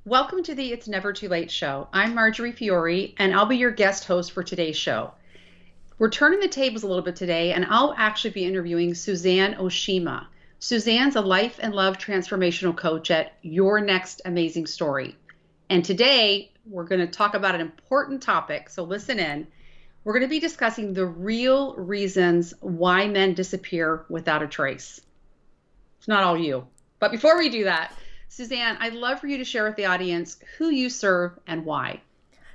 Welcome to the It's Never Too Late show. I'm Marjorie Fiore, and I'll be your guest host for today's show. We're turning the tables a little bit today, and I'll actually be interviewing Suzanne Oshima. Suzanne's a life and love transformational coach at Your Next Amazing Story. And today, we're going to talk about an important topic, so listen in. We're going to be discussing the real reasons why men disappear without a trace. It's not all you. But before we do that, Suzanne, I'd love for you to share with the audience who you serve and why.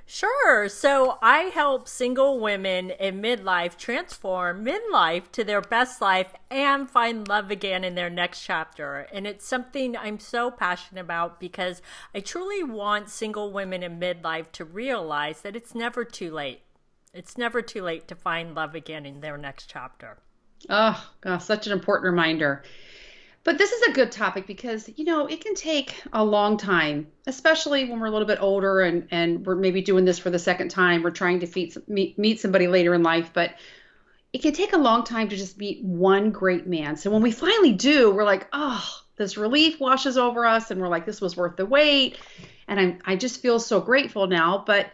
Sure. So I help single women in midlife transform midlife to their best life and find love again in their next chapter. And it's something I'm so passionate about because I truly want single women in midlife to realize that it's never too late. It's never too late to find love again in their next chapter. Oh, gosh, such an important reminder. But this is a good topic because, it can take a long time, especially when we're a little bit older and we're maybe doing this for the second time. We're trying to meet somebody later in life, but it can take a long time to just meet one great man. So when we finally do, we're like, oh, this relief washes over us and we're like, this was worth the wait. And I just feel so grateful now. But,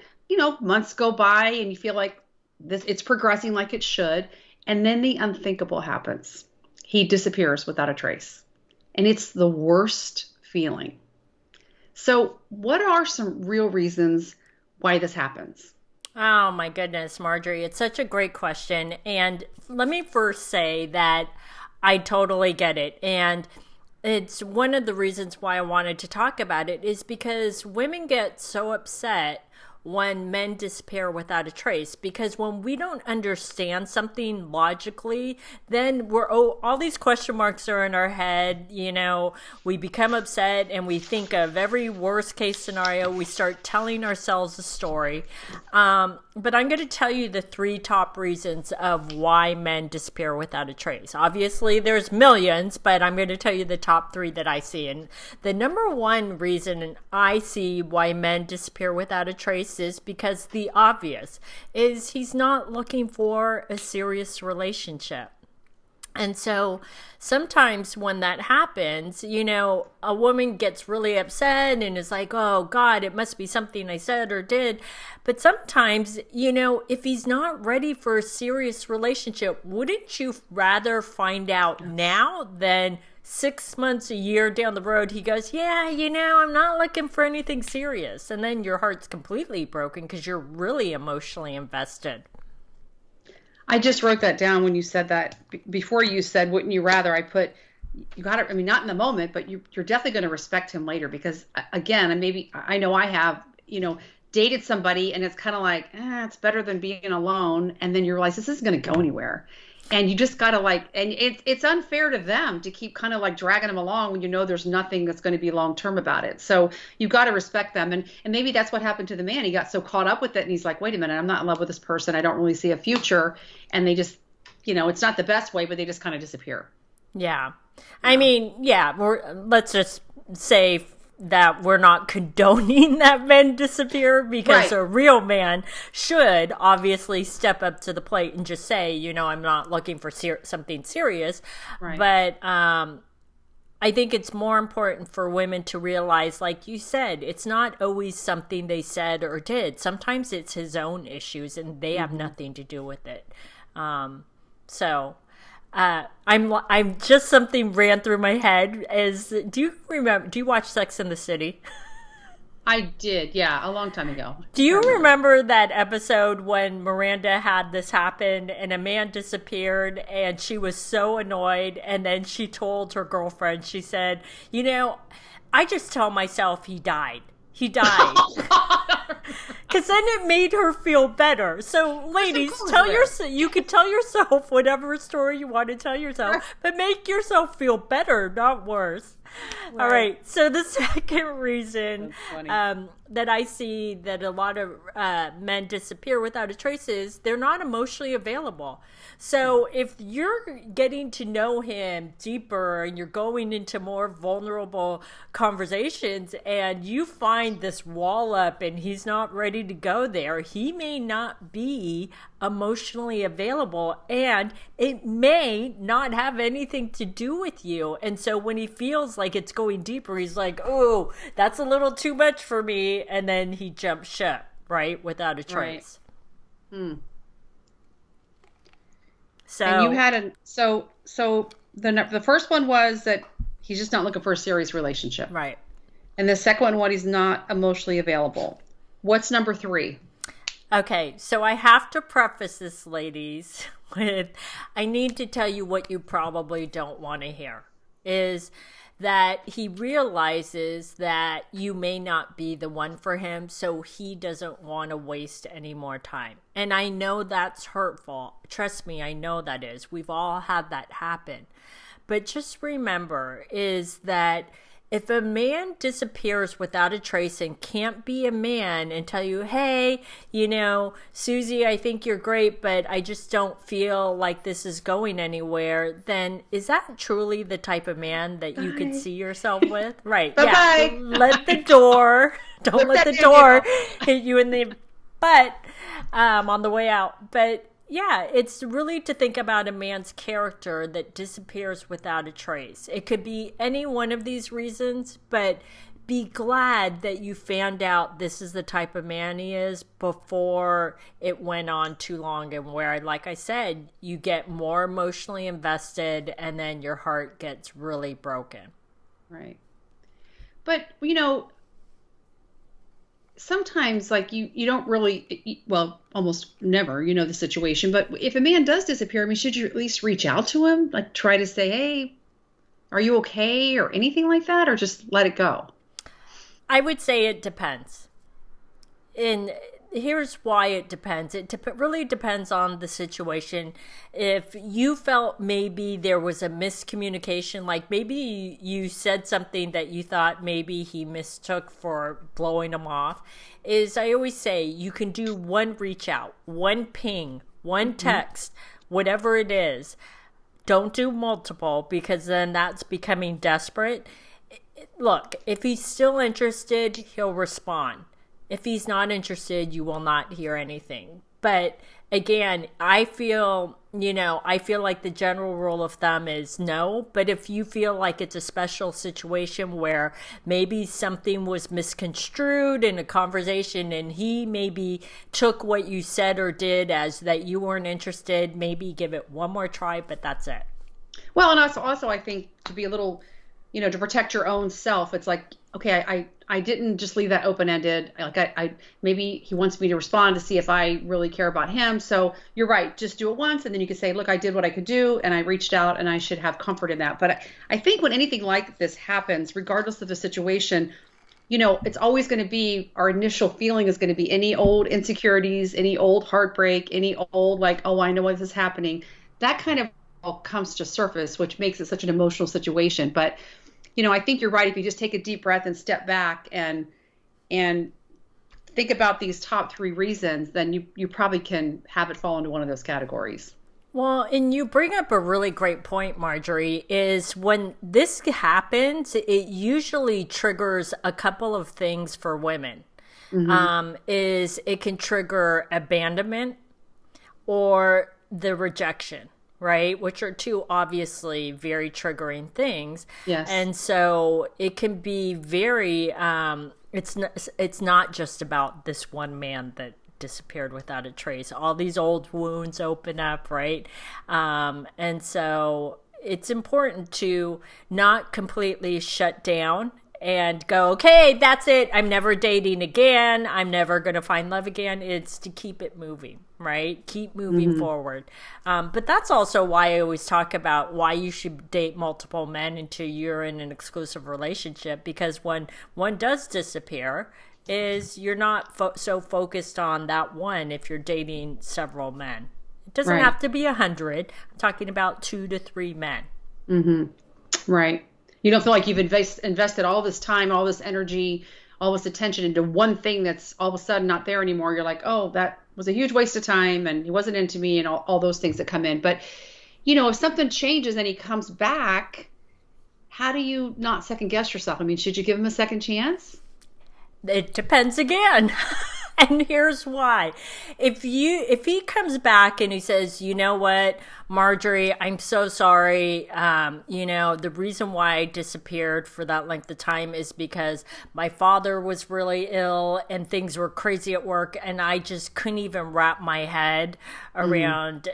months go by and you feel like it's progressing like it should. And then the unthinkable happens. He disappears without a trace. And it's the worst feeling. So what are some real reasons why this happens? Oh my goodness, Marjorie, it's such a great question. And let me first say that I totally get it. And it's one of the reasons why I wanted to talk about it is because women get so upset when men disappear without a trace, because when we don't understand something logically, then all these question marks are in our head. We become upset and we think of every worst case scenario. We start telling ourselves a story. But I'm going to tell you the three top reasons of why men disappear without a trace. Obviously, there's millions, but I'm going to tell you the top three that I see. And the number one reason I see why men disappear without a trace is because the obvious is he's not looking for a serious relationship. And so sometimes when that happens, a woman gets really upset and is like, oh God, it must be something I said or did. But sometimes, if he's not ready for a serious relationship, wouldn't you rather find out now than 6 months, a year down the road, he goes, yeah, I'm not looking for anything serious. And then your heart's completely broken because you're really emotionally invested. I just wrote that down when you said that. Before you said, wouldn't you rather, I put, you got to, not in the moment, but you're definitely going to respect him later because, again, and maybe I know I have, dated somebody and it's kind of like, it's better than being alone. And then you realize this isn't going to go anywhere. And you just got to and it's unfair to them to keep kind of dragging them along when there's nothing that's going to be long-term about it. So you got to respect them. And maybe that's what happened to the man. He got so caught up with it and he's like, wait a minute, I'm not in love with this person. I don't really see a future. And they just, it's not the best way, but they just kind of disappear. Yeah. Let's just say that we're not condoning that men disappear because a real man should obviously step up to the plate and just say, I'm not looking for something serious. Right. But I think it's more important for women to realize, like you said, it's not always something they said or did. Sometimes it's his own issues and they have nothing to do with it. I'm just something ran through my head do you watch Sex and the City? I did, yeah, a long time ago. Do you remember that episode when Miranda had this happen and a man disappeared and she was so annoyed and then she told her girlfriend, she said, I just tell myself he died. He died. Because then it made her feel better. So, ladies, you can tell yourself whatever story you want to tell yourself, but make yourself feel better, not worse. Right. All right. So the second reason that I see that a lot of men disappear without a trace is they're not emotionally available. So if you're getting to know him deeper and you're going into more vulnerable conversations and you find this wall up and he's not ready to go there, he may not be emotionally available, and it may not have anything to do with you. And so when he feels like it's going deeper, he's like, oh, that's a little too much for me. And then he jumps ship, right? Without a trace. Right. Hmm. So, And you had the first one was that he's just not looking for a serious relationship. right. And the second one, what he's not emotionally available. What's number 3? Okay, so I have to preface this, ladies, with I need to tell you what you probably don't want to hear is that he realizes that you may not be the one for him, so he doesn't want to waste any more time. And I know that's hurtful. Trust me, I know that is. We've all had that happen. But just remember is that if a man disappears without a trace and can't be a man and tell you, hey, Susie, I think you're great, but I just don't feel like this is going anywhere, then is that truly the type of man that you could see yourself with? Right. Bye-bye. Yeah. Let the door, don't let the door hit you in the butt on the way out. But yeah, it's really to think about a man's character that disappears without a trace. It could be any one of these reasons, but be glad that you found out this is the type of man he is before it went on too long, and where, like I said, you get more emotionally invested and then your heart gets really broken. Right. But, sometimes like you don't really, well, almost never, the situation, but if a man does disappear, I mean, should you at least reach out to him? Like try to say, hey, are you okay? Or anything like that, or just let it go? I would say it depends. And here's why it depends. It really depends on the situation. If you felt maybe there was a miscommunication, like maybe you said something that you thought maybe he mistook for blowing him off, is I always say you can do one reach out, one ping, one text, whatever it is. Don't do multiple, because then that's becoming desperate. Look, if he's still interested, he'll respond. If he's not interested, you will not hear anything. But again, I feel like the general rule of thumb is no. But if you feel like it's a special situation where maybe something was misconstrued in a conversation and he maybe took what you said or did as that you weren't interested, maybe give it one more try, but that's it. Well, and also I think to be a little, to protect your own self, it's like, okay, I didn't just leave that open-ended. Like I maybe he wants me to respond to see if I really care about him. So you're right. Just do it once. And then you can say, look, I did what I could do and I reached out, and I should have comfort in that. But I think when anything like this happens, regardless of the situation, it's always going to be, our initial feeling is going to be any old insecurities, any old heartbreak, any old like, oh, I know why this is happening. That kind of all comes to surface, which makes it such an emotional situation. But I think you're right. If you just take a deep breath and step back and think about these top 3 reasons, then you probably can have it fall into one of those categories. Well, and you bring up a really great point, Marjorie, is when this happens, it usually triggers a couple of things for women. Is it can trigger abandonment or the rejection. Right, which are 2 obviously very triggering things. Yes. And so it can be very it's not just about this one man that disappeared without a trace. All these old wounds open up, right? And so it's important to not completely shut down and go, okay, that's it. I'm never dating again. I'm never going to find love again. It's to keep it moving, right? Keep moving forward. But that's also why I always talk about why you should date multiple men until you're in an exclusive relationship. Because when one does disappear, is you're not so focused on that one if you're dating several men. It doesn't have to be 100. I'm talking about 2 to 3 men. Right. You don't feel like you've invested all this time, all this energy, all this attention into one thing that's all of a sudden not there anymore. You're like, oh, that was a huge waste of time and he wasn't into me, and all those things that come in. But, if something changes and he comes back, how do you not second guess yourself? I mean, should you give him a second chance? It depends again. And here's why. If he comes back and he says, you know what, Marjorie, I'm so sorry. The reason why I disappeared for that length of time is because my father was really ill and things were crazy at work, and I just couldn't even wrap my head around,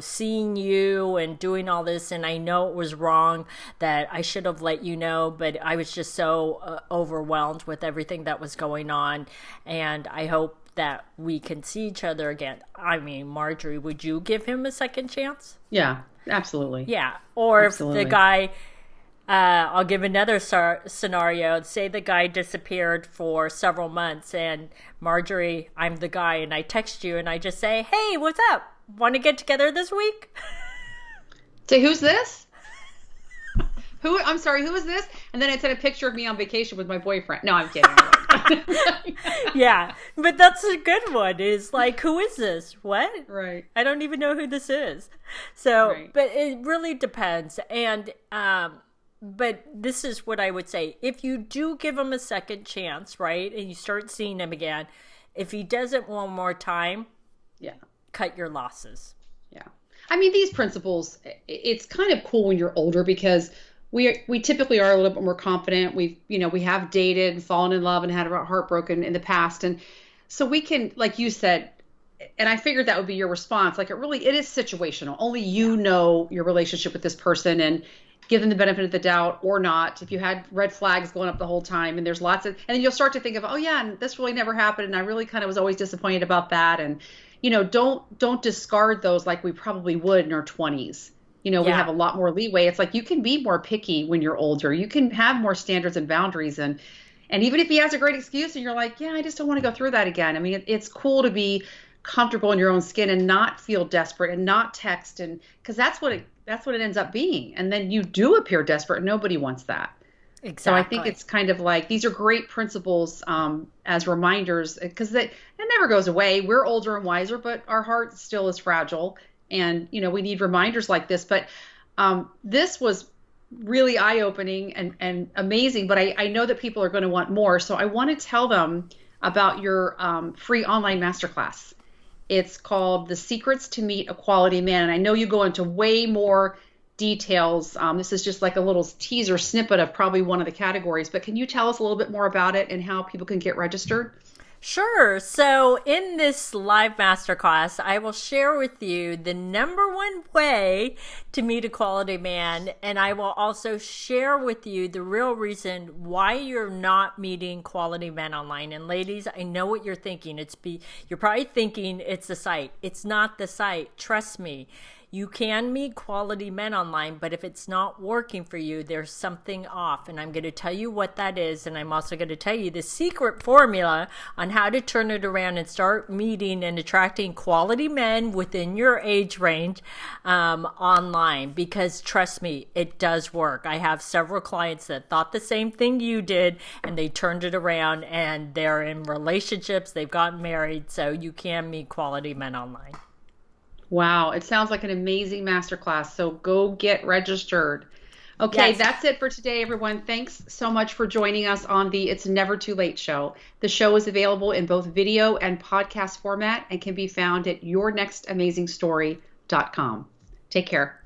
seeing you and doing all this. And I know it was wrong, that I should have let you know, but I was just so overwhelmed with everything that was going on. And I hope that we can see each other again. I mean, Marjorie, would you give him a second chance? Yeah, absolutely. Yeah. Or Absolutely. if the guy, I'll give another scenario. Say the guy disappeared for several months, and Marjorie, I'm the guy, and I text you and I just say, hey, what's up? Want to get together this week? Say, who's this? I'm sorry, who is this? And then I sent a picture of me on vacation with my boyfriend. No, I'm kidding. Yeah, but that's a good one. Is like, who is this? What? Right. I don't even know who this is. So, Right. but it really depends. And, but this is what I would say. If you do give him a second chance, right, and you start seeing him again, if he does it one more time, Yeah. cut your losses. Yeah. I mean, these principles, it's kind of cool when you're older because we typically are a little bit more confident. We have dated and fallen in love and had our heart broken in the past. And so we can, like you said, and I figured that would be your response. Like it is situational. Only you know your relationship with this person and give them the benefit of the doubt or not. If you had red flags going up the whole time and there's lots of, and then you'll start to think of, oh yeah, and this really never happened. And I really kind of was always disappointed about that. And, don't discard those like we probably would in our 20s. We have a lot more leeway. It's like you can be more picky when you're older. You can have more standards and boundaries. And even if he has a great excuse and you're like, yeah, I just don't want to go through that again. I mean, it's cool to be comfortable in your own skin and not feel desperate and not text. And because that's what it ends up being. And then you do appear desperate. Nobody wants that. Exactly. So I think it's kind of like these are great principles as reminders because it never goes away. We're older and wiser, but our heart still is fragile. And, we need reminders like this. But this was really eye-opening and amazing. But I know that people are going to want more. So I want to tell them about your free online masterclass. It's called The Secrets to Meet a Quality Man. And I know you go into way more details. This is just like a little teaser snippet of probably one of the categories. But can you tell us a little bit more about it and how people can get registered? Sure. So in this live masterclass, I will share with you the #1 way to meet a quality man. And I will also share with you the real reason why you're not meeting quality men online. And ladies, I know what you're thinking. You're probably thinking it's the site. It's not the site. Trust me. You can meet quality men online, but if it's not working for you, there's something off. And I'm going to tell you what that is. And I'm also going to tell you the secret formula on how to turn it around and start meeting and attracting quality men within your age range online. Because trust me, it does work. I have several clients that thought the same thing you did, and they turned it around, and they're in relationships. They've gotten married. So you can meet quality men online. Wow, it sounds like an amazing masterclass. So go get registered. Okay, Yes. That's it for today, everyone. Thanks so much for joining us on the It's Never Too Late show. The show is available in both video and podcast format and can be found at yournextamazingstory.com. Take care.